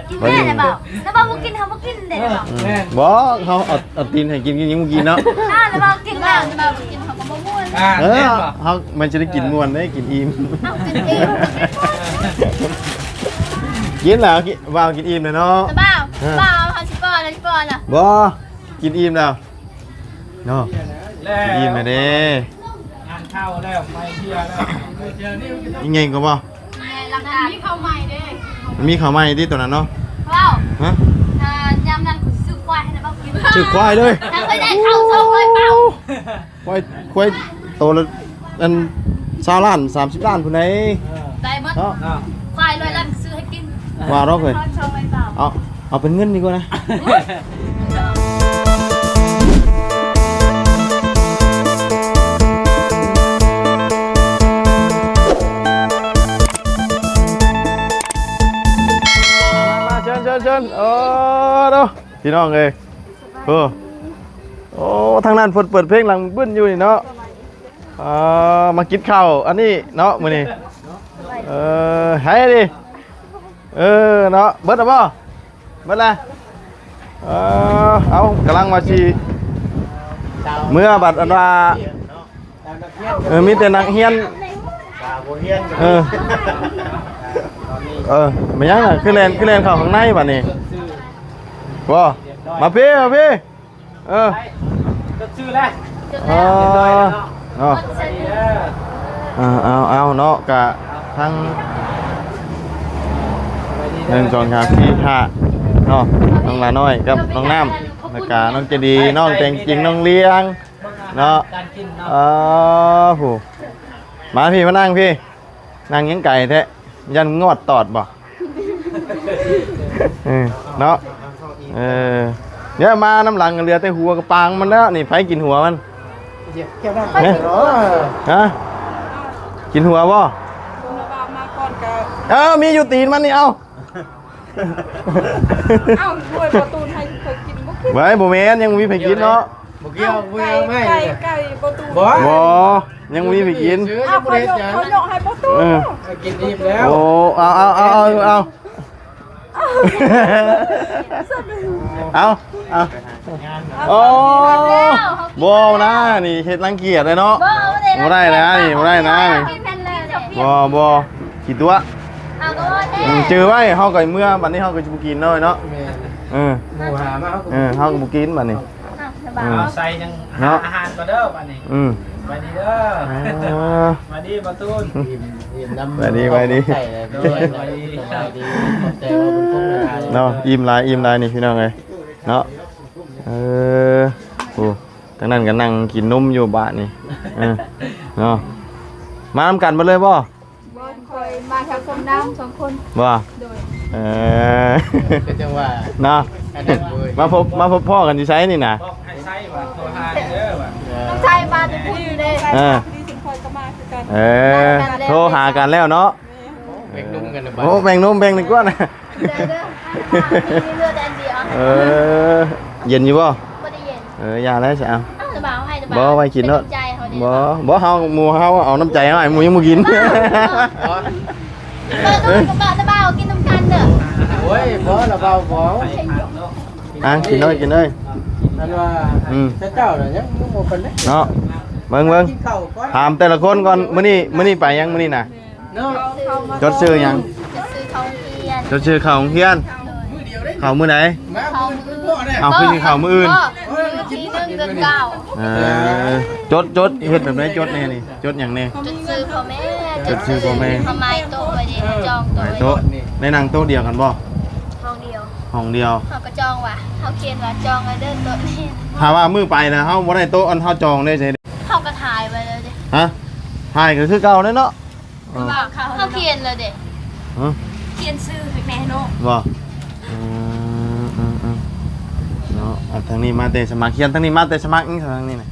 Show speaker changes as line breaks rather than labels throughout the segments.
กินแม่ได้เปล่าแล้วบ่กินเฮาบ่กินได้เปล่า
บ่เขาเอาตีนให้กินยังบ่กินเนาะ
แล้วบ่กินแล้วบ่กินเขาก็บ่ม่วน
เขามันจะได้กินม่วนได้กินอิ่ม
กินอิ่ม
กินแล้วว่ากินอิ่มเลยเนาะ
บ่เฮาสิป้อนน่ะ
บ่กินอิ่มแล้วเนาะอิ่มแล้วเด้
งานเข้าแล้วไปเที่ยวแล้ว
ยังไงก็บ่
มีข้าวใหม่เด้
มีข้าวใหม่ที่ตัวนั้นเนาะ
ว้าว
ฮะ
ยามนั้นซื้อควายให้ได้บ่กิน
ชื่อควายเลย
ถ้าเคยได้ข้าว200เป้า
ควายโตแล้วอัน20 ล้าน30 ล้านพุ่นไหน
ได้หมดควาย100 ล้านซื้อให้กิน
ว่าเราเคย
200เป้า
เอาเป็นเงินดีกว่านะเชิญโอ้ดูพี่น้องเอ้ยโอ้ทางนั้นเปิดเพลงหลังบึ้นอยู่นี่เนาะมากินข้าวอันนี้เนาะมื้อนี้ให้ดิเนาะเบิดแล้วบ่เบิดแล้วเอากำลังมาชีเมื่อบัดอันว่ามีแต่นักเรียนไม่ยังอ่ะคือแลนเข้าข้างในบัดนี้บ่มาพี่
จะชื่อแล้ว
เนาะเอาเนาะกะทั้ง1 2 3 4 5เนาะน้องลาน้อยกับน้องน้ำแล้วก็น้องเจดีน้องแตงจริงน้องเลี้ยงเนาะผู้มาพี่มานั่งพี่นั่งยังไก่แท้ยันงอดตอดบ่เนาะเนี่ยมาน้ำหลังเรือแต่หัวกระปางมันแล้วนี่ไผกินหัวมันฮะกินหัวบ่มีอยู่ตีนมันนี่เอา
ด้วยประตูให้เคยกินบ่กิน
ไว้บ่แม่นยังมีไผกินเนาะ
บ่เกี่ยวไม่
ไก่ประตู
บ่ยังมีไผกิน
เขายกให้ประตู
กินอิ่มแล้ว
โอ้เอาโอ้บ่นะนี่เฮ็ดรังเกียจเลยเนาะบ่ได้นะนี่บ่ได้นะบ่กี่ตัวจื้อไว้เฮาก็เมื่อบัดนี้เฮาก็สิบ่กินน้อยเนาะ
หมูหามา
เฮาก็บ่กินบัดนี้
ใส่จังอาหารก็เด้อบัดนี้ไปดีเด้อมาดีประตูน
ไปดีเนาะอิ่มหลายนี่พี่น้องเอ้ยเนาะโอ้ทางนั้นก็นั่งกินนมอยู่บ้านนี่เนาะมานำกันบ่เลยบ่
คอยมาแถวสมน้ำ2 คน
บ่
ก็จังว่า
เนาะมาพบพ่อกันอยู่ไสนี่น่ะ
ให้ใช้ว่าโทรหาเด้อว่า
ต้องใช้มาจะพูดอยู่เลยที่สิคอยก็มาคือกัน
โทรหากันแล้วเนาะ
แบ่งนมกัน
โอ้แบ่งนมแบ่งนึงก่อนนะ
มีเรือแดนเดียว
เย็นอยู่บ่
บ่ได้เย็น
ยาแล้วสิเอา
บ่
ไว้กินเนาะบ่เฮาหมู่เฮาเอาน้ำใจเฮาให้หมู่ยังบ่กิน
บ่กินน้ำกันเด้อ
โอ้ยบ่ละเบาบ่
กินเลย
นั่นว่าเจ้าน่ะยังบ่เป็น
เนาะเบิ่งถามแต่ละคนก่อนมื้อนี้ไปยังมื้อนี้น่ะจดชื่อยังจดชื่อเข้าโรงเรียนเข้ามื้อไหนเอาคือสิเข้ามื้ออื่นจดเฮ็ดแบบไหนจดแน่นี่จดหยังแน่จดชื่อพ่อแม่
ทำไมโต๊ะไว้ดิจอง
โต๊ะในนั่งโต๊ะเดียวกันบ่
ห้องเดียวเขาก็จองว่ะเขาเขียนว่าจองไว้เด้อโต๊ะนี้
ถ้าว่ามื้อไปนะเฮาบ่ได้โต๊ะอันเฮาจองได้ใช่
เขาก็ถ่ายไว้เลยดิ
ฮะถ่ายก็คือเก่าเนาะ
เขาเขียนเลยเด้เขียนชื่อแม่โน่
บ่เนาะทางนี้มาแต่สมัครเขียนทางนี้มาแต่สมัครนี่ทางนี้น่ะ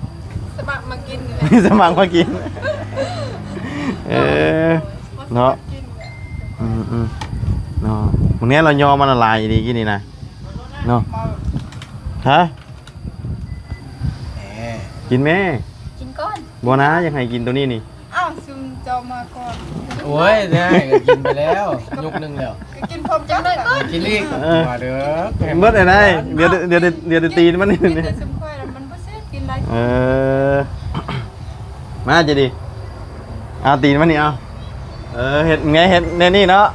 สมัครมากิน
สมัครมากินเนาะเนาะวันนี้เรายอมมันละลายดีกี่นี่นะเนาะฮะกินแม่
กินก้อน
บัวนะยังไงกินตัวนี้นี่
ซุ่มเจ้ามาก่อน
โอ้ยได้กินไปแล้วยุกนึงแล้ว
กินพร้อมจังเลยก็
กินอีกมาเด้อ
เบิดได้เดี๋ยวตีนมันนี่
กินแต่สมควรแล้วมันบ่แซ่บกินไร
มาจะดีเอาตีนมันนี่เอาเห็ดไงเห็ดในนี่เนาะ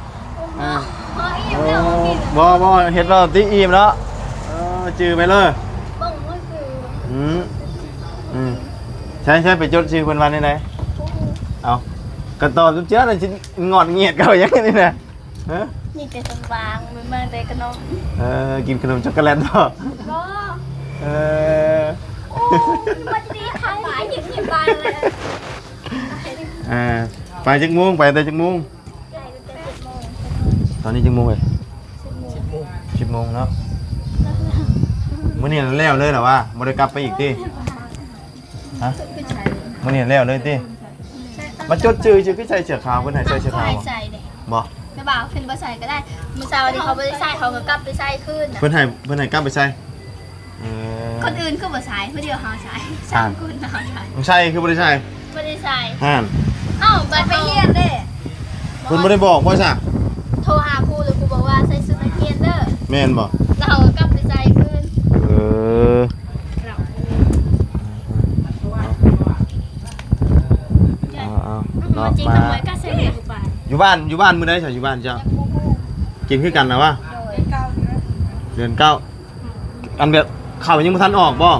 อิ่มแล้วกิน
บ่เห็ดเราตีอิ่มเนาะจือไปเลย
บ้งก็คือ
ใช่ไปจดชื่อคนวันนี่ไหนเอากระตอบจุ๊บเจ้าเลยงอดเงียดเขาอย่างนี้นะ
นี่แต่สบางมันมาแต่ขนม
กินขนมช็อกโกแลตเนาะ
ก็โอ้มันดีขายหลายหยิบไปเลย
ไปจักมุ้งไปแต่จักมุ้ง
ใหญ่ตั้งแต่7 โมง
ตอนนี้จักมุ้งเลย10 โมงเนาะมื้อนี้แล้วเลยเหรอวะบ่ได้กลับไปอีกติฮะมื้อนี้แล้วเลยติมาจดชื่อคือใส่เสื้อขาวเพิ่นให้ใส่เสื้อขาว
ใส่เด้
บ่
ไม่บ่าวขึ้นบ่ใส่ก็ได้มื้อเช้าที่เขาบ่ได้ใส่เขาก็กลับไปใส่คืน
เพิ่นให้กลับไปใส่
คนอื่นคือบ่ใส่เพื่อเดียวเฮาใส่ใส่คุณเฮาใส่
ใช่คือบ่ได้ใช่
บ่ได้ใส่
ห่าน
เอ้าบัดไปเรียนเด้
เพิ่นบ่ได้บอกบ่ซะ
โทรหาครูแล้วครูบอกว่าใส่ชุดนักเรียนเด้อ
แม่นบ่
แล้วเขาก็กลับไปใส่คืน
เอา
จริง
มา
ทำไมก็ใส่เด็กไป
อยู่บ้านมื้อใดใช่อยู่บ้านเจ้ากินคือกันนะวะ
โดย
เดือน9อันแบบข้าวยังบ่ทันออกบ่
ออ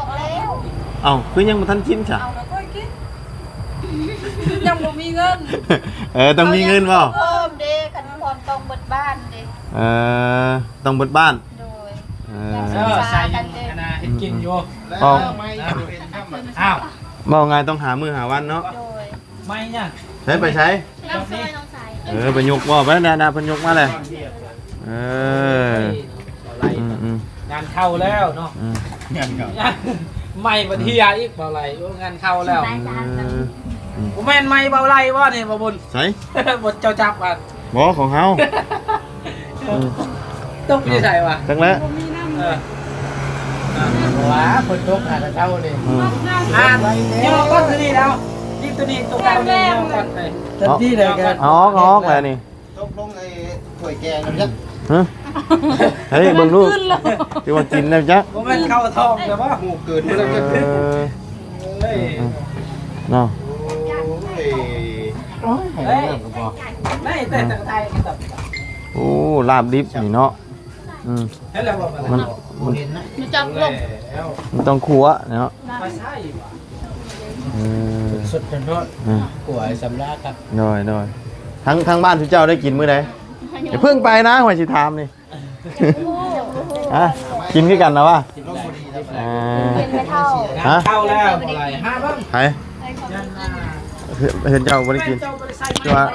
กแล้ว
เอ้าคือยังบ่ทันกินจ้ะ
เอาแล้วก็กินยังบ่มีเงิน
ต้องมีเงินบ่
เพิ่มเด้คันพร้อมต้องเบิดบ้านเด้
ต้องเบิดบ้าน
โดย
ใส่ยังขนาดเห็ดกินอยู่
อ้าว
อ้าว
บ่ไงต้องหามื้อหาวันเนาะ
โดย
ไม่เนี่ย
ใช้ไปใช้
น้องซอยน้องใส่
ไปยกบ่ไปดาเพิ่นยกมาเลย
งานเข้าแล้วเนาะงานเข้าไม่บัเทียอีกเบาไหลงานเข้าแล้วผมแม่นไม่เบาไหลว่าเนี่ยบ่บุญ
ใส่
บทเจ้าจับอ่ะ
บ่ของเฮา
ต้องไม่ใช่ว่ะ
จังแล้ว
บ่มีน้ำ
ว้าคนตกหาเจ้าเลยย่อก้อนตัวนี้แล้วนี่ตัวนี้ตัวเก่านี่ย่อก้อนเลยเต็มที่เลยกัน
ออกแล้วนี่
ตกลงไอ้ถ้วยแกงกันยักษ์
ฮะเฮ้ยเบิ่งลูกที่ว่ากินแล้วจ๊ะ
ผมเป็นเข้าทองแต่ว่า
หมูเกินมาแล้วยักษ์
เฮ้ย
เนาะ
โอ้ย
เฮ้ยไม่แต่ตะไทยกับ
โอ้ลาบดิบนี่เนาะ
ให้เราบอก
มัน
มันจับลง
มันต้องคั่วเนาะ
ไม่ใช่สุดเป็นรถป่วยสำลักครับ
น้อยทั้งบ้านทุกเจ้าได้กินมื้อใดอย่าเพิ่งไปนะหัวสิถามนี่กินคือกันนะวะ
เป็นไม่เท่า
เข้าแล้วอะไร5บ้าง
ไผเห็นเจ้าบ่ได้กินคือว่า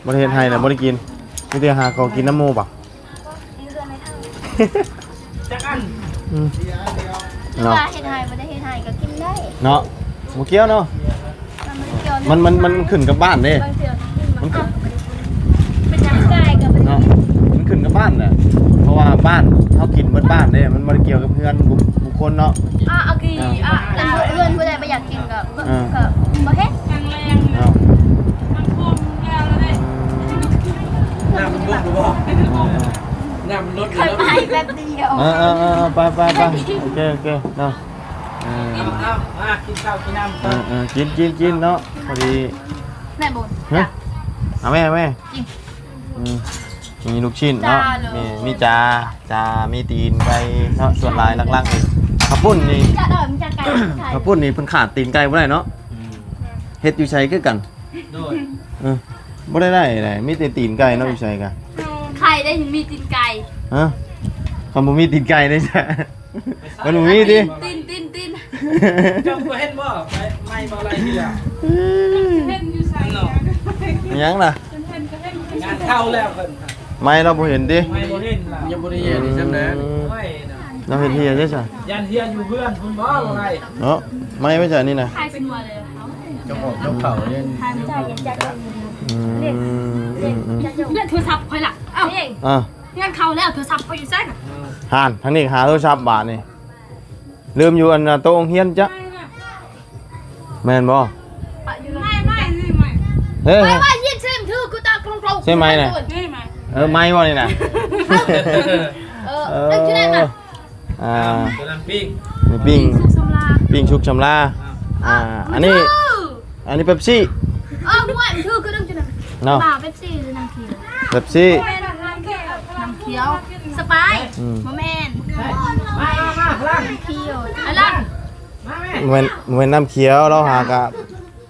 บ่ได้เฮ็ดให้น่ะบ่ได้กินมีแต่หาของกินน้ำหมู่ป่ะ
จักอัน
เนาะ
ว่าเฮ็ดให้บ่ได้เฮ็ดให้ก็กินได้
เนาะบ่เกี่ยวเนาะมันขึ้นกับบ้านเด้
บางเทื่อมันก็เป็นน้ำกายกับ
เนาะมันขึ้นกับบ้านแหละเพราะว่าบ้านเขากินเบิดบ้านเด้มันบ่ได้เกี่ยวกับเพื่อนบุคคลเนาะ
โอเคแต่เพื่อนผู้ใดบ่อยากกินก็บ่เฮ็ด
ยังแรง
เนาะ
มันพวงแล้วเลย
น้ำมันลดหรือเปล่าน้ำมันลดห
เค
รือย เป
ไป
ล่า
แบบเดียว
ไปโอเคเนาะ
เอากินข้าวกินน้ำ
กินเนาะพอดี
แม่บุญ
ฮะเอาแม่มีลูกชิ้นเนาะมีจามีตีนไก่เนาะส่วนลายลักๆนี่ข้าวปุ้นนี่
จะมันจะไก่ไข่
ข้าวปุ้นนี่เพิ่นขาดตีนไก่บ่ได้เนาะเฮ็ดอยู่ไสคือกัน
โดย
บ่ได้มีแต่ตีนไก่เนาะอยู่ไสกัน
ไข่ได้ถึงมีตีนไก่
ฮะคำบ่มีตีนไก่ได้จ้ะมันบ่มีติ
ตีน
เจ้าเห็นบ่ไม่เบาไรทีละ
เห็นอยู่ใส่
ยังล่ะ
เห็นก็เห็น
งานเข้าแล้วเพิ่น
ไม่เราบ่เห็นติ
ไม่บ่เห็นล่ะยังบ่ได้เห็นจังนั้นไม่นะ
เราเห็นเฮียใช่จ้ะ
ยันเฮียอยู่เพื่อนคุณบ่อะไร
เนาะไม่ใช่นี่นะ
ไข่เป็นวัวเลย
เจ้าของเจ้าเข่าเล่น
ทานใจยังจะ
เล่น
เล่นโทรศัพท์คอยหลักเอ้าเอง งานเขาแล้วโทรศัพท์คอยอยู่เส้น
ห่านทั้งนี้หาโทรศัพท์บาทนี่ลืมอยู่อันโต๊ะเฮียนจ้ะแม่นบ่
ไม่นี่ไม่
เฮ้ย
ไม่ว่ายินเส้นถือกูตากลงๆ
ใช่ไหมเนี่ย
นี่มา
ไม่บ่นี่น่ะ
เรื่องชื่ออะไรมา
ตัวนั้นปิ้ง
นี่ปิ้ง
สุขสำราญ
ปิ้งชุบชำลาอันนี้เป๊ปซี่
มวยมันคือเรื่องชื่ออะไร
เนาะ
บ่าวเป๊ปซี่หรือนางเขียว
เป๊ปซี่
นางเขียวสไปร์มะแมน
มาล่าง
เขียวอะไร
มาแม่
เหมือนน้ำเขียวเราหากะ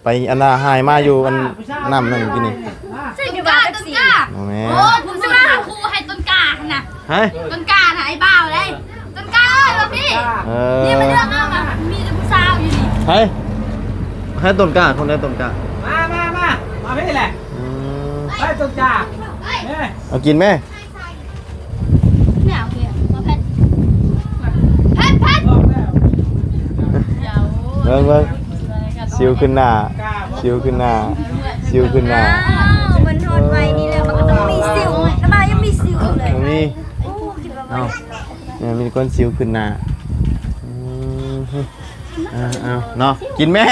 ไปอันน่ะหายมาอยู่อันน้ำนั่นกินนี่
ต้นกล้าต้นกล้า
โอ้แม่
โอ้ผมจะมาหาครูให้ต้นกล้าน่ะ
เฮ้ย
ต้นกล้าน่ะไอ้บ่าวเลยต้นกล้าเอ้ยพี่ นี่มันเรื่องเอามามีแต่ผู้สาวอยู่นี่
เฮ้ยให้ต้นกล้าคนได้ต้นกล้า
มาพี่แหละไปตรงจ่าเฮ้ย
เอากินไหม
เนี่ยโอเคมาเพชรเพชร
บอกแล้ว
เดี๋ยว
เบิ่งสิวขึ้นหน้าสิวขึ้นหน้าสิวขึ้นหน้า
มันทนไว้นี่แหละมันก็ต้องมีสิวแล้วมายังมีสิวเลย
ตรงนี้
โอ้คิดว่า
เอาเนี่ยมีก้นสิวขึ้นหน้าเอาเนาะกินแม่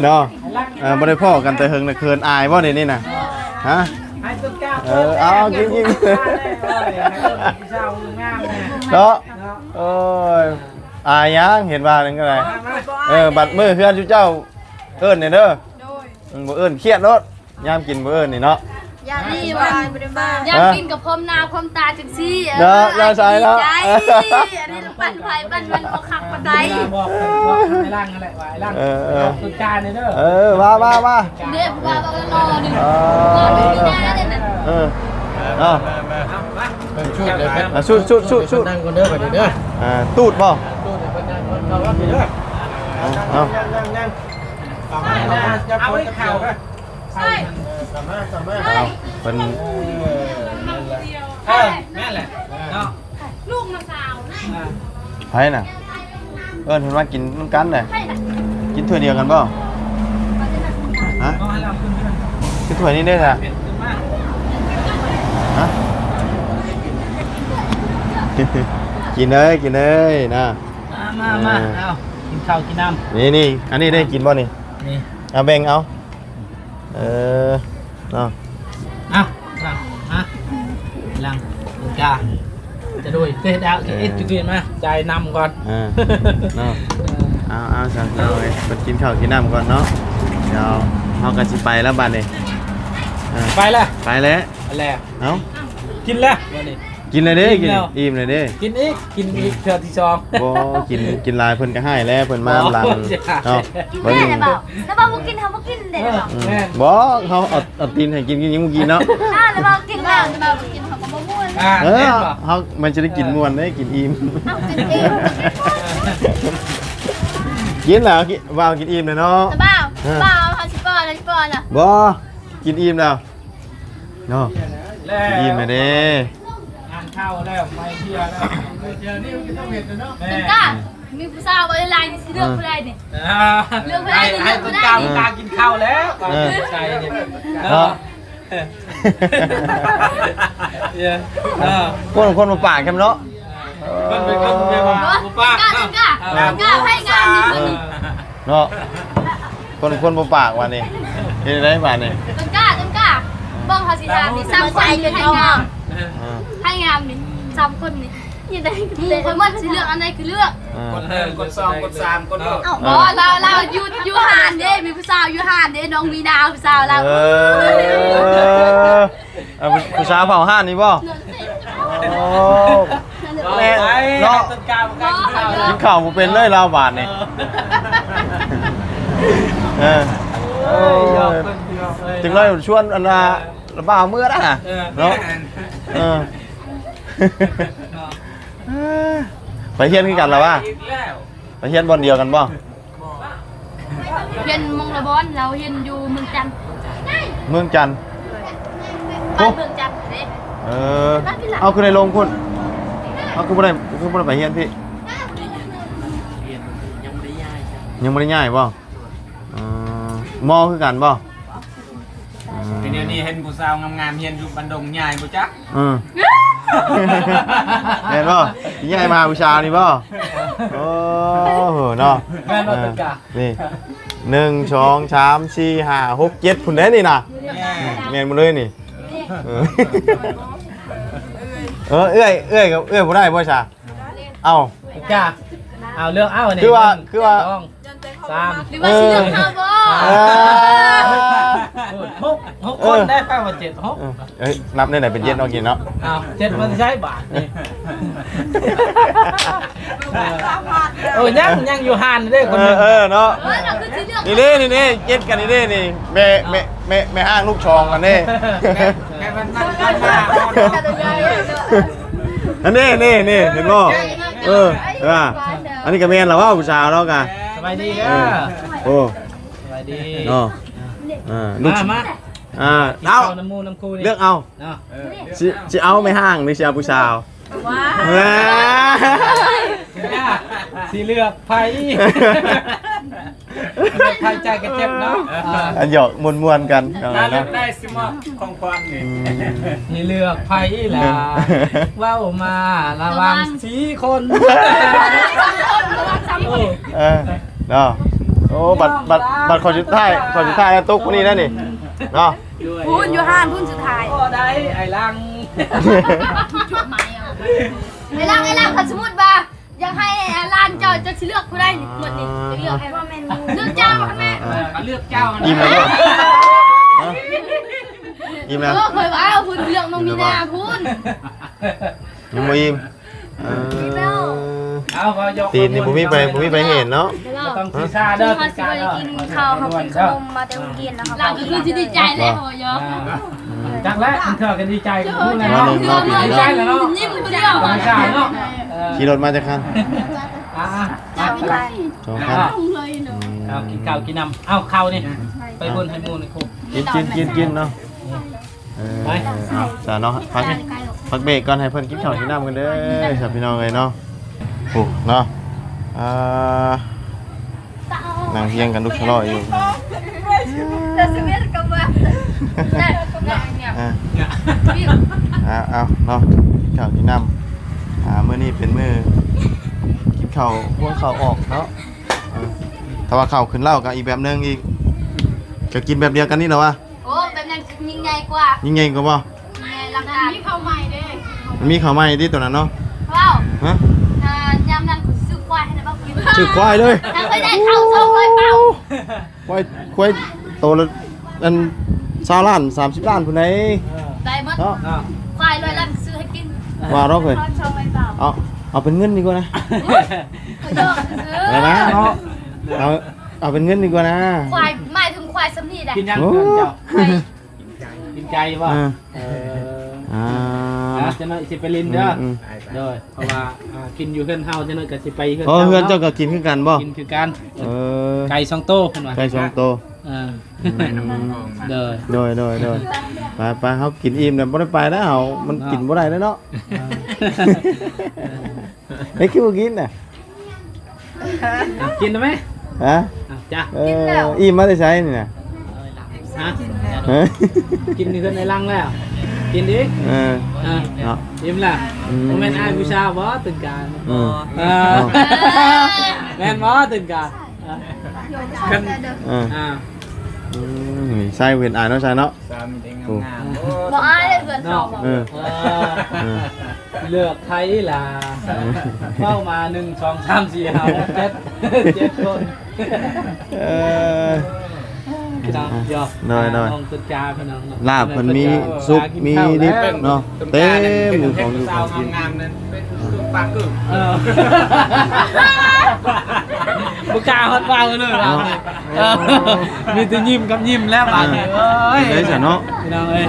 เนาะบ่ได้พ่อกันแต่เฮิงน่ะเคินอายบ่นี่นี่น่ะฮะ
ให้ต้นกล้า
เอากิน
ให้ต้นเจ้างามเลย
เนาะโอ้ยอายยังเห็นว่านั่นก็ได้บัดมือเพื่อนเจ้าเอิ้นนี่เด้อบ่เอิ้นเครียดรถยามกินบ่เอิ้นนี่เนาะ
อย่าดีว่าอยากกินกับพรมนาพรมตาจังซี่ใจอันนี้ปั่นไฟปั่นมันเอาคักปานใด
บอกไอ้ล่างนั่นแหละว่าไอ้ล่างต้นกล้าเนี่ยเด้อ
มา
เด็กว่าบ่รอนี่รอนี่แน่เลยนั่น
เอา
ชุดเลยเป็น
ชุด
นั่งคนเด้อไปเด้อ
ตูดบ่
เอาว่าพี่เด้อ
เอา
เอาไว้ข่าวกันใช่
เป็น
แม่แหละเนาะ
ลูกมาสาวนะ
ไผน่ะเอิ้นเพิ่นว่ากินน้ำกันเลยกินถ้วยเดียวกันบ่ฮะ
ก็ให้เราขึ้นไป
กินถ้วยนี้ได้ล่ะ
เปลี่ยนขึ้นมา
ฮะกินเลยนะ
มาเอากินข้าวกินน้ำ
นี่อันนี้ได้กินบ่นี่
นี่
เอาแบ่งเอาเนาะ
เอาหลังฮะหลังต้นกล้าจะด้วยเตะดาวจะเอ็ดจุกินมาใจนำก่อน
เนาะเอาสั่งเอาเลยไปกินข้าวกินน้ำก่อนเนาะเดี๋ยวเฮาก็สิไปแล้วบัดนี้
ไปแล้ว
ไปแล้ว
ไปแล้ว
เอ้า
กินแล้ววันนี้
กินเลยเด้
กิ
กิ
น
น
แล้ว
อิ่มเลยเด้
กินอีกเทื่อที่สอง
บ่กินหลายเพิ่นก็ให้แล้วเพิ่นมาหลังเนาะ
แม่เลยบอกแล้วบอกว่ากินทำว่ากินเด็ดบอก
แม่
บ่เขาเอาตีนให้กินยังบ่กินเนาะ
แล้วบอกกินแล้วจะบอกกินเขาก็บ่ม่วน
แม่บอก
เฮามันจะได้กินม่วนได้กินอิ่ม
เอากินเอง
กินแล้วว่าวกินอิ่มเลยเนาะ
แต่บ้าเขาชิปอนนะชิปอนอ่ะ
บ่กินอิ่มแล้วเนาะ
แล้ว
อิ่มเลยเด้
งานเข้าแล้วไปเที่ยวแล้วเที่ยวนี่มันต้องเห็นเนาะ
ต้นกล้ามีผู้สาวอะไรลายนี่สิเลือกผู้ใดนี่
ให้ต้นกล้ากินข้าวแล้วใช่เนี่ย
เนาะ คนมาปากกันเนาะ
มันเป็นคนเดียวว่าป้า
ต้นกล้ให้งานนี่คนนี้
เนาะคนมาปากวันนี้เฮ็ดได้บาดนี่
ต้นกล้บ้องเขาสิทามนี่ซ้ำคนนี่ให้งามให้งามนี่ซ้ำคนนี่ยังได้มูคนมันสิเลือกอันไหนคือเลือก
กด2กด3กด6
อ๋อเราอยู่หานเด้มีผู้สาวอยู่หานเด้น้องมีดาวผู้สาวเรา
ผู้สาวเผาห้านนี่บ่โอ้แม่เนาะ
ต้นกล้ากินข้าว
กินข้าวบ่เป็นเลยลาวบาดนี่ถึงเลยชวนอันละบ่าวเมื่อได้น่ะเนาะไปเฮียนคือกันแล้วว่าไปเฮียนบอลเดียวกันบ่
เฮียนมงละบอนเราเฮียนอยู่เมืองจันทร์
เมืองจันทร์
บ้านเมืองจันทร์เด้
เอาคือในโรงคุณเอาคือบ่ได้ไปเฮียนพี่ยังไม่ได้ย้ายบ่มอคือกันบ่
ทีนี้เห็นผู้สาวงามๆเฮียนอยู่บันดงใหญ่บ่จ๊ะ
เห็นบ่ย้ายมาผู้ชายนี่บ่โอ้โหเนาะ
แม่นบ่ต้นกล้า
นี่ 1 2 3 4 5 6 7พุ่นเด้นี่น่ะแม่นหมดเลยนี่เอ้ยกับเอ้ยบ่ได้บ่ซะเอ้า
จ้าเอาเลือกเอาเนี่ย
คือว่า
สาม
หรือว่าสิเลือกเฮาบ่
หกคนได้ไปว่า7 6
เอ้ยนับได้ไหนเป็นเย็นเอากินเนาะ
เอา7มันใช้บาทนี่ยังอยู่หานเด้คนนึง
เนาะ
เราคือสิเลือก
นี่เจ็ดกันนี่แม่ห้างลูกชองกันนี่
แค่มันนั่งมา
อันนี้เห็นบ่อันนี้ก็แม่นแล้วว่าผู้สาวแล้วกัน
สบายดีเด้อ
โอ้
สบายดี
เนาะลูก
มา
เอา
น้ำมูน้ำคูนี่
เลือกเอา
เนาะ
สิเอาไม่ห้างหรือสิเอาผู้สาว
ว้า
สีเลือกไผ่ไผ่ใจกระเจ็บเนาะ
อันหยอกมวนๆกันเนาะ
ได้สิมาของควันนี่สีเลือกไผ่ล่ะว้าวมาระวังสีคน
เนาะโอ้บัตรขอสุดท้ายแล้วตุ๊กคนนี้นั่นนี่เนาะ
พูนอยู่ห้านพูนสุดท้าย
ก็ได้ไอ้ลัง
จุดหมายเอาไอ้ล่างถ้าสมมุติว่าอยากให้ลานเจ้าจะสิเลือกผู้ใดนี่หมดนี่จะเลือกให้ว่าแม่นเลือกเจ้าแม่
เลือกเจ้า
ยิ้มแล้วยิ้มแล้ว
เคยว่าพุ่นเลือกน้องมีนาพุ่น
ยังไม่ยิ้ม
เอาก็ยก
ตีนนี่ผมมีไปเห็นเนาะ
ต้องซีซ่าเด้อ
เขาสิไปกินข้าวเขากินขนมมาแต่กินนะคะเราก็คือสิดีใจแล้วโหย
จังแล้วเธอกันดีใจกันพูดไง
ดีใจแล้วเนาะยิ้มผู้เดียว
ดีใจเนาะ
ขี่รถมาจากคัน
จะมีใคร
สองคัน
เอากินข้าวกินน้ำเอาข้าวนี่ไปบนให้มูนครู
กินเนาะจ้าเนาะพักเบรกก่อนให้เพิ่นกินข้าวกินน้ำกันเด้อครับพี่น้องเลยเนาะโอ้เนาะนั่งเฮียงกันลูกชะลออยู่
จะสวีทกับว่า
เอาเนาะกินข้าวกินน้ำมื้อนี้เป็นมื้อกินข้าวพวงข้าวออกเนาะถ้าว่าข้าวขึ้นเหล้าก็อีกแบบนึงอีกก็กินแบบเดียวกันนี่เหรอวะ
โอ้แบบนั้นยิ่งใหญ่กว่า
ยิ่งไงก็บ่
หลักการมีข้าวใหม่เด้
มันมีข้าวใหม่ที่ตัวนั้นเนาะ
ว้าว
ฮะ
ยำนั้นซื้อควายให้นะบ้างกิน
ชื่อควายเลย
ถ้าเคยได้ข้าว200เป้า
ควายโตละอัน20 ล้าน30 ล้านพุ่นไหน
ได้หมด
เนาะ
ควาย100 ล้านซื้อให้กิน
ว่าเราเคย
200เป้า
เอาเป็นเงินดีกว่านะ
เยอะซื้อ
นะเนาะเอาเป็นเงินดีกว่านะ
ควายหมายถึงควายสำนีได้
กินยังเพื่อนเจ้ากินใจป่ะจะน่อยสิไปลินเด้อเด้อเพราะว่ากินอยู่เฮือนเฮาจะน่อยก็สิไปเฮือน
เฮือนเจ้าก็กินคือกันบ่
กินคือกันไก่2โตเพิ่นว่า
ไก่2 โต
เด้อ
โดยไปเฮากินอิ่มแล้วบ่ได้ไปแล้วเฮามันกินบ่ได้แล้วเนาะไอ้คือบ่กินน่ะ
กินได้มั้ย
ฮะ
จ้ะ
อิ่มมาได้ใช้นี่น่ะ
ฮะกินนี่เพิ่นในรังแล้วกินดิเนาะอิ่มล่ะบ่แม่นอ้ายผู้ชายบ่ตื่นการแม่นบ่ตื่นการกัน
ใช่เวียนอ่านเนาะใช่เนาะ
บ่อายเลยเพื่อนสอง
เลือกไทยล่ะเข้ามา1 2 3 4 5 6 7คนพี่น้องยอน้องตุ๊กจาพี่น้อง
ลาบเพิ่นมีซุปมีดิบเนาะเต็มอยู่ของอยู่ของกิน
งามๆนั่นเป็นปากกึ่งบุกาฮอดวางเลยเรามีแต่ยิ้มกับยิ้มแล้วบาดนี้เอ้ย
ได้ซะเนาะ
พี่น้องเอ้ย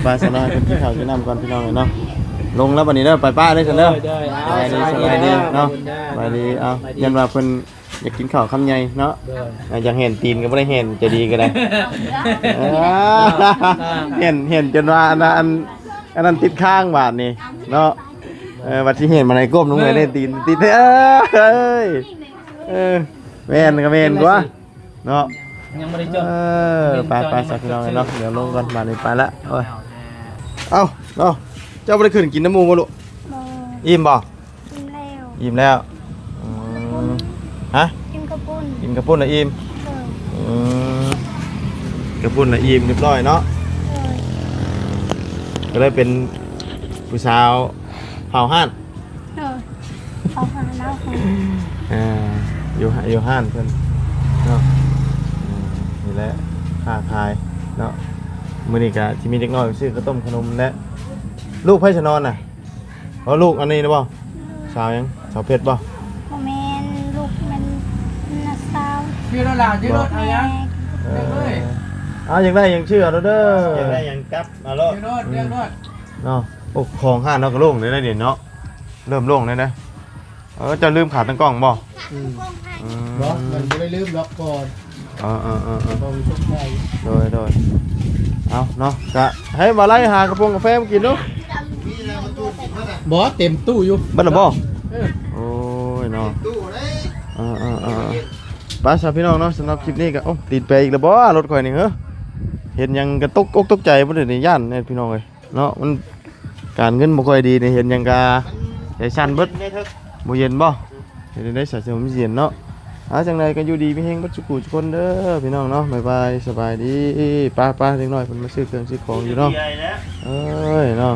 ไปซะเนาะกินข้าวกินน้ำก่อนพี่น้องเนาะลงแล้วบัดนี้เด้อไปป้าได้ซะเด้อสบายดีเนาะสบายดีเอายันว่าเพิ่นอยากกินข้าวคำใหญ่เนาะอยากเห็นตีนก็บ่ได้เห็นจะดีก็ได้เห็นจนว่าอันนั้นติดข้างบาดนี่เนาะบัดที่เห็นมาในก้มลงไปได้ตีนติดเอ้ยแม่นก็แม่นกว่าเนาะ
ยังไม่ได้จบ
ไปสักพี่น้องเนาะเดี๋ยวลงกันมาเลยไปละเอ้าเนาะเจ้าบ่ได้ขึ้นกินน้ำมูกบ่ลูกอิ่มบ่
กินแล้ว
อิ่มแล้วฮะ
กินกระปุน
กินกระปุ้นละอิ่มกระปุ้นละอิ่มเรียบร้อยเนาะก็เลยเป็นผู้สาวเผาห้าน
เขาหาเล่าของ
อยู่ห้านเพิ่นเนาะนี่แหละค้าขายเนาะมื้อนี้ก็สิมีเด็กน้อยซื้อข้าวต้มขนมและลูกไผจะนอนน่ะลูกอันนี้นะบ่สาวยังสาวเพชรบ่
โมเมนลูกมันน่าเศร้า
ชื่อรถล่ะชื่อรถอะไรยังเรียกเลย
อยากได้ยังชื่อเอาเด้อ
อยากได้หยังกลับมาโลด
ชื่อรถเรียกรถ
เนาะโอ้ของห้านเนาะก็โล่งเลยนะเดี๋ยวเนาะเริ่มโล่งเลยนะจะลืมขาตั้งกล้องบ่
บ่มันบ่ได้ลืมล็อกก่อนบ่มีทุกข์ใจ
โดยเอาเนาะกะให้มาไล่หากระโปรงกาแฟมากินเนาะ
บ่เต็มตู้อยู่
บ้านละบ่
เออ
โอ้ยเนาะ
ตู้เด้
ป้าชาวพี่น้องเนาะสำหรับคลิปนี้ก็โอ้ติดไปอีกแล้วบ่รถข่อยนี่เหรอเห็นยังกระตุกอกตกใจบ่ได้ในย่านเนี่ยพี่น้องเอ้ยเนาะมันการเงินบ่ค่อยดีนี่เห็นยังกะใจสั่นเบิดบ่เย็นบ่เห็นได้ใส่เสื้อมันเย็นเนาะจังไดก็อยู่ดีมีแฮงเบิดทุกผู้ทุกคนเด้อพี่น้องเนาะบ๊ายบายสบายดีป้าเล็กน้อยเพิ่นมาซื้อเครื่องซื้อของอยู่เนาะเอ้ยเนาะ